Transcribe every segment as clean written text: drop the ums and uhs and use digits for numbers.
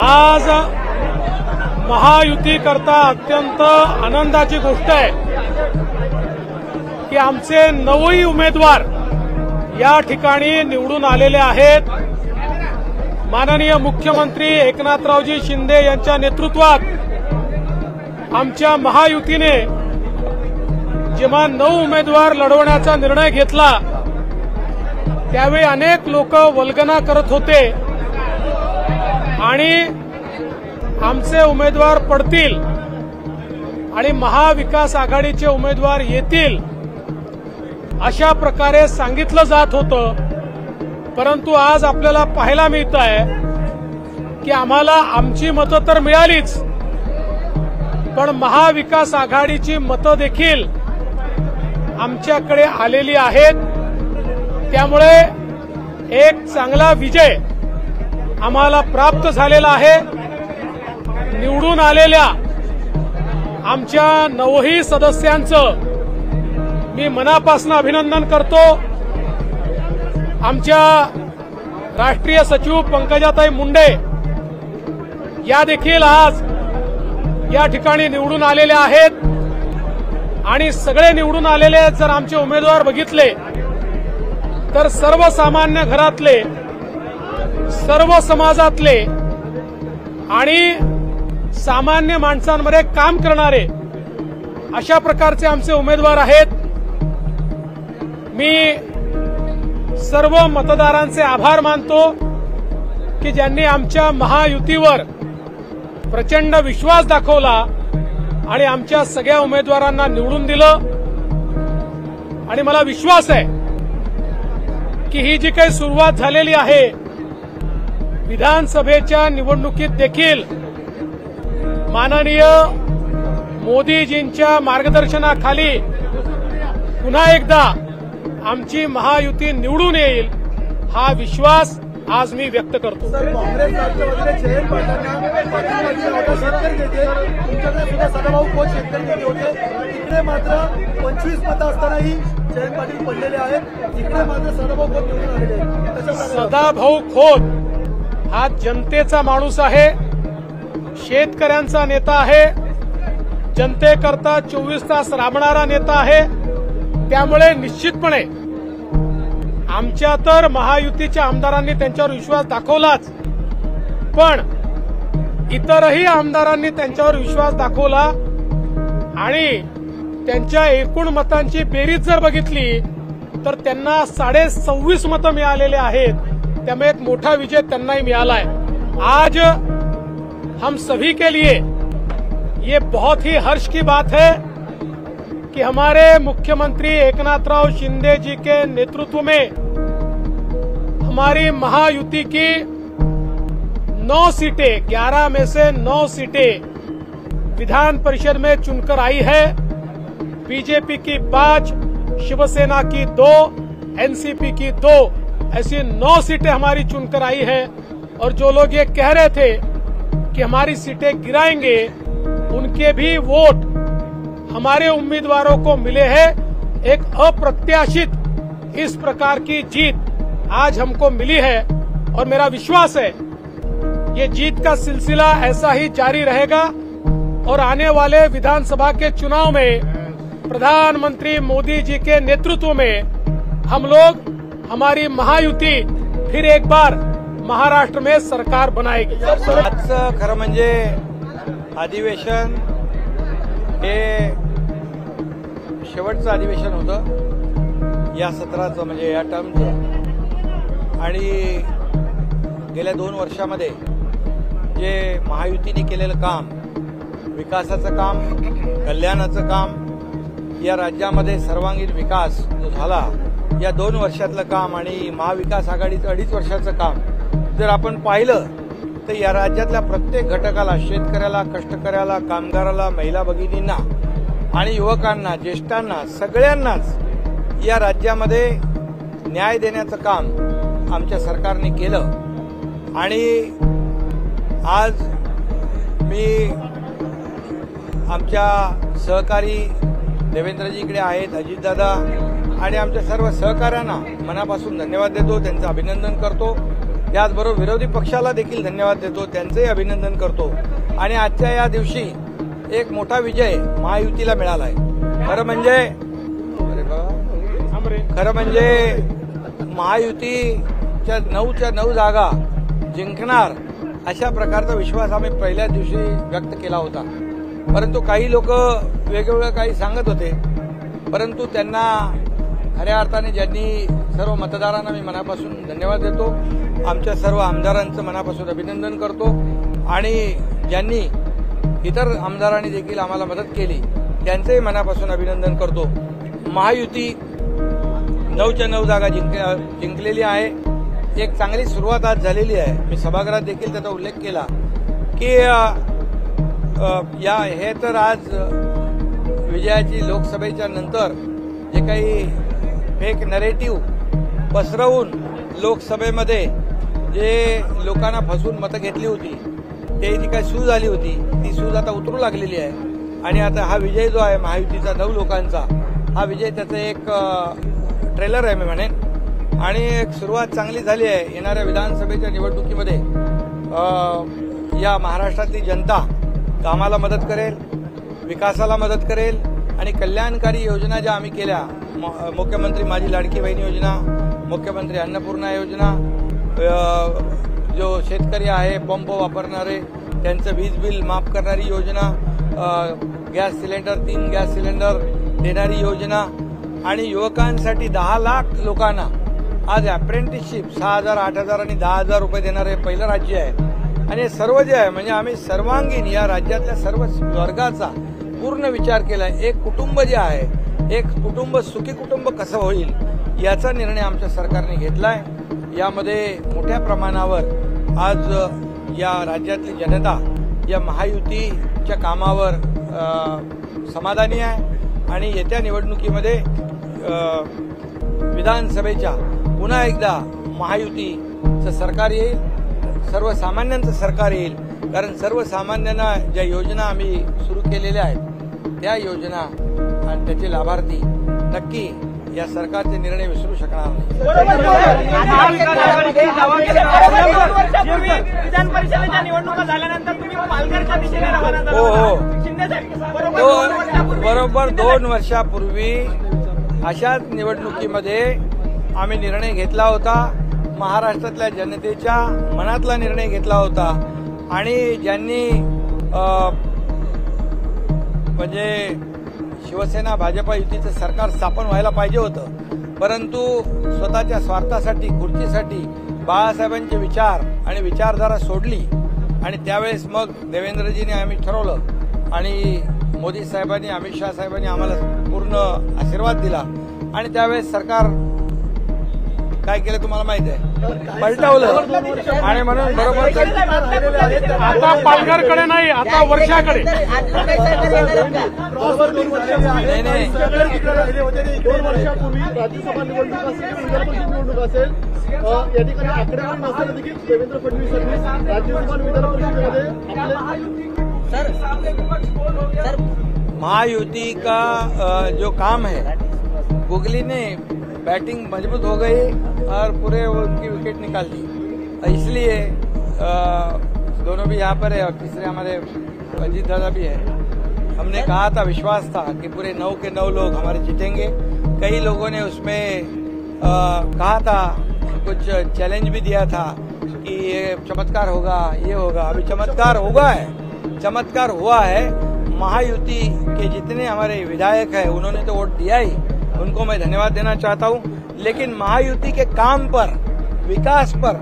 आज महायुती करता अत्यंत आनंदाची गोष्ट आहे की आमचे 9 उमेदवार या ठिकाणी निवडून आलेले आहेत। माननीय मुख्यमंत्री एकनाथरावजी शिंदे यांच्या नेतृत्वात आमच्या महायुतीने जेव्हा 9 उमेदवार लढवण्याचा निर्णय घेतला त्यावेळी अनेक लोक वल्गना करत होते आणि आमचे उमेदवार पडतील आणि महाविकास आघाडीचे उमेदवार येतील अशा प्रकारे सांगितलं जात होतं। परंतु आज आपल्याला पाहायला मिळत आहे की आम्हाला आमची मतं तर मिळालीच, पण महाविकास आघाडीची मतं देखील आमच्याकडे आलेली आहेत। त्यामुळे एक चांगला विजय आम्हाला प्राप्त झालेला आहे। निवडून आलेल्या आमच्या 9 सदस्यांचं मी मनापासून अभिनंदन करतो। आमच्या राष्ट्रीय सचिव पंकजाताई मुंडे या देखील आज या ठिकाणी निवडून आलेल्या आहेत आणि सगळे निवडून आलेले जर आमचे उमेदवार बघितले तर सर्वसामान्य घरातले, सर्व समाजातले आणि सामान्य माणसांमध्ये काम करणारे अशा प्रकारचे आमचे उमेदवार आहेत। मी सर्व मतदारांचे आभार मानतो की ज्यांनी आमच्या महायुतीवर प्रचंड विश्वास दाखवला आणि आमच्या सगळ्या उमेदवारांना निवडून दिलं। आणि मला विश्वास आहे की ही जी काही सुरुवात झालेली आहे विधानसभेच्या निवडणुकीत देखील माननीय मोदीजींच्या मार्गदर्शनाखाली पुन्हा एकदा आमची महायुती निवडून येईल हा विश्वास आज मी व्यक्त करतो। काँग्रेस राष्ट्रवादीने जयंत तुमच्याकडे सदाभाऊ खोत शेतकरी नेते होते, तिकडे मात्र 25 मतं असतानाही जयंत पाटील पडलेले आहेत, इकडे मात्र सदाभाऊ खोत निवडून आलेले आहेत। सदाभाऊ खोत हा जनतेचा माणूस आहे, शेतकऱ्यांचा नेता आहे, जनतेकरता 24 तास राबणारा नेता आहे। त्यामुळे निश्चितपणे आमच्या तर महायुतीच्या आमदारांनी त्यांच्यावर विश्वास दाखवलाच, पण इतरही आमदारांनी त्यांच्यावर विश्वास दाखवला आणि त्यांच्या एकूण मतांची बेरीज जर बघितली तर त्यांना 26.5 मतं मिळालेले आहेत। त्यामुळे एक मोठा विजय त्यांनाही मिळाला है। आज हम सभी के लिए ये बहुत ही हर्ष की बात है कि हमारे मुख्यमंत्री एकनाथराव शिंदे जी के नेतृत्व में हमारी महायुति की 9 सीटें, 11 में से 9 सीटें विधान परिषद में चुनकर आई है। बीजेपी की 5, शिवसेना की 2, एनसीपी की 2, ऐसी 9 सीटें हमारी चुनकर आई है। और जो लोग ये कह रहे थे कि हमारी सीटें गिराएंगे, उनके भी वोट हमारे उम्मीदवारों को मिले हैं। एक अप्रत्याशित इस प्रकार की जीत आज हमको मिली है और मेरा विश्वास है ये जीत का सिलसिला ऐसा ही जारी रहेगा और आने वाले विधानसभा के चुनाव में प्रधानमंत्री मोदी जी के नेतृत्व में हम लोग, हमारी महायुति फिर एक बार महाराष्ट्र में सरकार बनाएगी। आजचं खरं म्हणजे अधिवेशन हे शेवटचं अधिवेशन होतं या सत्राचं, म्हणजे या टर्मचं। आणि गेल्या 2 वर्षामध्ये जे महायुतीने केलेलं काम, विकासाचं काम, कल्याणाचं काम, या राज्यामध्ये सर्वांगीण विकास जो झाला या 2 वर्षातलं काम आणि महाविकास आघाडीचं 2.5 वर्षाचं काम जर आपण पाहिलं तर या राज्यातल्या प्रत्येक घटकाला, शेतकऱ्याला, कष्टकऱ्याला, कामगाराला, महिला भगिनींना आणि युवकांना, ज्येष्ठांना, सगळ्यांनाच या राज्यामध्ये न्याय देण्याचं काम आमच्या सरकारने केलं। आणि आज मी आमच्या सहकारी देवेंद्रजी इकडे आहेत, अजितदादा आणि आमच्या सर्व सहकाऱ्यांना मनापासून धन्यवाद देतो, त्यांचं अभिनंदन करतो। त्याचबरोबर विरोधी पक्षाला देखील धन्यवाद देतो, त्यांचंही अभिनंदन करतो. आणि आजच्या या दिवशी एक मोठा विजय महायुतीला मिळाला आहे. खरं म्हणजे महायुतीच्या 9 जागा जिंकणार अशा प्रकारचा विश्वास आम्ही पहिल्याच दिवशी व्यक्त केला होता. परंतु काही लोक वेगवेगळं काही सांगत होते, परंतु त्यांना खऱ्या अर्थाने ज्यांनी सर्व मतदारांना मी मनापासून धन्यवाद देतो. आमच्या सर्व आमदारांचं मनापासून अभिनंदन करतो आणि ज्यांनी इतर आमदारांनी देखील आम्हाला मदत केली त्यांचंही मनापासून अभिनंदन करतो. महायुती 9 जागा जिंकलेली आहे. एक चांगली सुरुवात आज झालेली आहे. मी सभागृहात देखील त्याचा उल्लेख केला की हे तर आज विजयाची लोकसभेच्या नंतर जे काही फेक नरेटिव्ह पसरवून लोकसभेमध्ये जे लोकांना फसवून मतं घेतली होती ते जी काही सूज आली होती ती सूज आता उतरू लागलेली आहे. आणि आता हा विजय जो आहे महायुतीचा 9 लोकांचा हा विजय त्याचं एक ट्रेलर आहे मी म्हणेन. आणि एक सुरुवात चांगली झाली आहे. येणाऱ्या विधानसभेच्या निवडणुकीमध्ये या महाराष्ट्रातली जनता कामाला मदत करेल, विकासाला मदत करेल आणि कल्याणकारी योजना ज्या आम्ही केल्या, मुख्यमंत्री माझी लाडकी बहीण योजना, मुख्यमंत्री अन्नपूर्णा योजना, जो शेतकरी आहे पंप वापरणारे त्यांचं वीज बिल माफ करणारी योजना, गॅस सिलेंडर 3 गॅस सिलेंडर देणारी योजना आणि युवकांसाठी 10 लाख लोकांना आज अप्रेंटिसशिप 6,000, 8,000 आणि 10,000 रुपये देणारे पहिलं राज्य आहे. आणि हे सर्व जे आहे म्हणजे आम्ही सर्वांगीण या राज्यातल्या सर्व वर्गाचा पूर्ण विचार केला. एक कुटुंब जे आहे, एक कुटुंब सुखी कुटुंब कसं होईल याचा निर्णय आमच्या सरकारने घेतलाय. यामध्ये मोठ्या प्रमाणावर आज या राज्यातली जनता या महायुतीच्या कामावर समाधानी आहे आणि येत्या निवडणुकीमध्ये विधानसभेच्या पुन्हा एकदा महायुतीचं सरकार येईल, सर्वसामान्यांचं सरकार येईल. कारण सर्वसामान्यांना ज्या योजना आम्ही सुरू केलेल्या आहेत त्या योजना आणि त्याचे लाभार्थी नक्की या सरकारचे निर्णय विसरू शकणार नाही. विधान परिषदेच्या निवडणुका झाल्यानंतर तुम्ही पालघरच्या दिशेने रवाना झाला. हो, बरोबर 2 वर्षापूर्वी अशाच निवडणुकीमध्ये आम्ही निर्णय घेतला होता. महाराष्ट्रातल्या जनतेच्या मनातला निर्णय घेतला होता आणि ज्यांनी म्हणजे शिवसेना भाजपा युतीचं सरकार स्थापन व्हायला पाहिजे होतं, परंतु स्वतःच्या स्वार्थासाठी खुर्चीसाठी बाळासाहेबांचे विचार आणि विचारधारा सोडली आणि त्यावेळेस मग देवेंद्रजींनी आम्ही ठरवलं आणि मोदी साहेबांनी, अमित शाह साहेबांनी आम्हाला पूर्ण आशीर्वाद दिला आणि त्यावेळेस सरकार काय केलं तुम्हाला माहित आहे, पलटवलं. आणि म्हणून बरोबर आता पालघरकडे नाही, आता वर्षाकडे. नाही नाही, 2 वर्षापूर्वी राज्यसभा निवडणूक असेल, विधान परिषद निवडणूक असेल, या ठिकाणी आकडेवारी नसताना देखील देवेंद्र फडणवीसांनी राज्यसभा विधान परिषदेमध्ये महायुति का जो काम है, गुगली ने बैटिंग मजबूत हो गई और पूरे उनकी विकेट निकाल दी. इसलिए दोनों भी यहाँ पर है और तीसरे हमारे अजीत दादा भी है. हमने कहा था, विश्वास था कि पूरे 9 के 9 लोग हमारे जीतेंगे. कई लोगों ने उसमें कहा था, कुछ चैलेंज भी दिया था कि ये चमत्कार होगा, ये होगा. अभी चमत्कार होगा है, चमत्कार हुआ है. महायुति के जितने हमारे विधायक हैं उन्होंने तो वोट दिया ही, उनको मैं धन्यवाद देना चाहता हूं. लेकिन महायुति के काम पर, विकास पर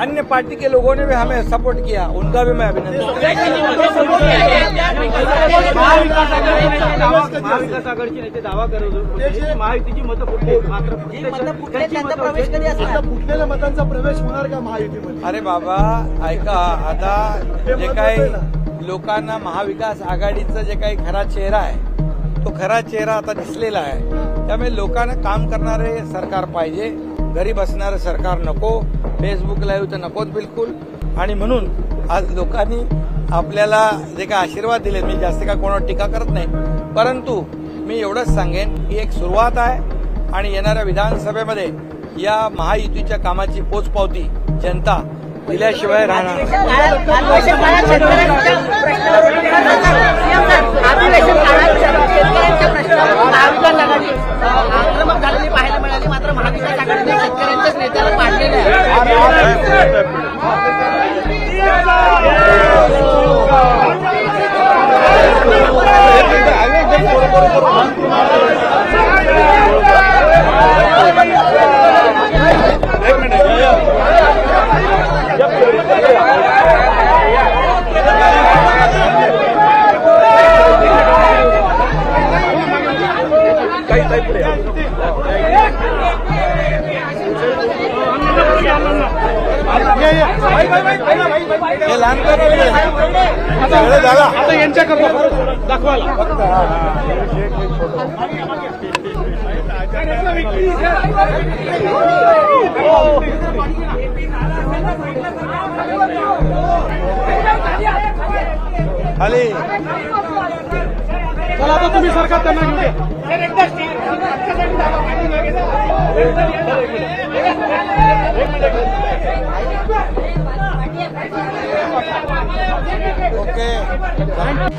अन्य पार्टी के लोगों ने भी हमें सपोर्ट किया, उनका भी मैं अभिनंदन करता महाविकास आघाडीचे नेते दावा करत होते महायुतीची मतं फुटली, मात्र फुटलेल्या मतांचा प्रवेश होणार का महायुतीमध्ये? अरे बाबा ऐका, आता जे काही लोकांना महाविकास आघाडीचा जे काही खरा चेहरा आहे तो खरा चेहरा आता दिसलेला आहे. त्यामुळे लोकांना काम करणारे सरकार पाहिजे, घरी बसणारं सरकार नको, फेसबुक लाईव्ह तर नकोच बिलकुल. आणि म्हणून आज लोकांनी आपल्याला जे काही आशीर्वाद दिले, मी जास्त काय कोणावर टीका करत नाही, परंतु मी एवढंच सांगेन की एक सुरुवात आहे आणि येणाऱ्या विधानसभेमध्ये या महायुतीच्या कामाची पोचपावती जनता दिल्याशिवाय राहणार नाही. अधिवेशन काळात शेतकऱ्यांच्या प्रश्नावर शेतकऱ्यांच्या प्रश्नावर महाविकास आघाडी आक्रमक झालेली पाहायला मिळाली. मात्र महाविकास आघाडीने शेतकऱ्यांच्याच नेत्याला पाडलेलं आहे. हे लहानपणी आता यांच्याकरता दाखवायला खाली चला आता तुम्ही सरकार त्यांना घेऊ द्या. ओके.